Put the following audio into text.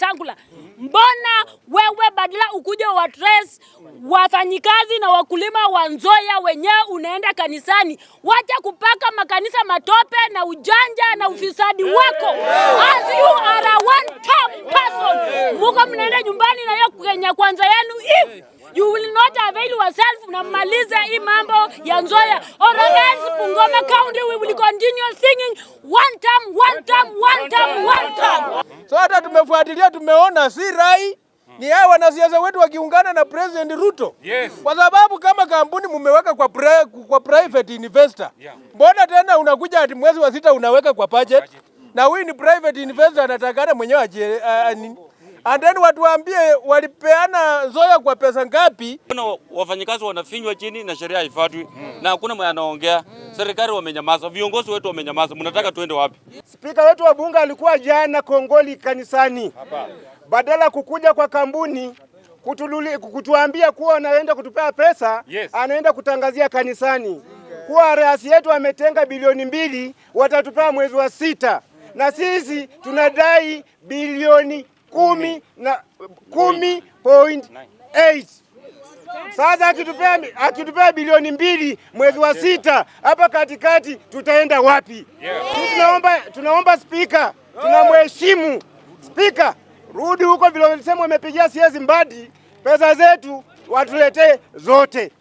Wetangula. Mbona wewe badala ukuje wa address wafanyikazi na wakulima wa Nzoia wenyewe unaenda kanisani? Wacha kupaka makanisa matope na ujanja na ufisadi wako. As you are a one-time person. Muko mnaenda nyumbani na hiyo Kenya Kwanza yenu. If you will not avail yourself na maliza hii mambo ya Nzoia, or else Bungoma County we will continue singing one time, one time, one time, one time. So hata tumefuatilia, tumeona si rai ni hao wanasiasa wetu wakiungana na President Ruto. Yes. Kwa sababu kama kampuni mumeweka kwa private investor. Mbona tena unakuja ati mwezi wa 6 unaweka kwa budget? Na huyu ni private investor anatakana mwenyewe aje and then watu waambie walipeana Nzoia kwa pesa ngapi? Kuna wafanyikazi wanafinywa chini na sheria haifuatwi na hakuna mwenye anaongea. Serikali wamenyamaza, viongozi wetu wamenyamaza. Mnataka tuende wapi? Spika wetu wa bunge alikuwa jana Kongoli kanisani. Badala kukuja kwa kampuni kutuambia kuwa anaenda kutupea pesa, anaenda kutangazia kanisani kuwa rais yetu ametenga bilioni 2 watatupea mwezi wa 6 na sisi tunadai bilioni 10.8. Sasa akitupea bilioni 2 mwezi wa 6 hapa katikati tutaenda wapi? Tunaomba spika, tunamheshimu spika, rudi huko vile ulisema umepigia siasa mbadi, pesa zetu watuletee zote.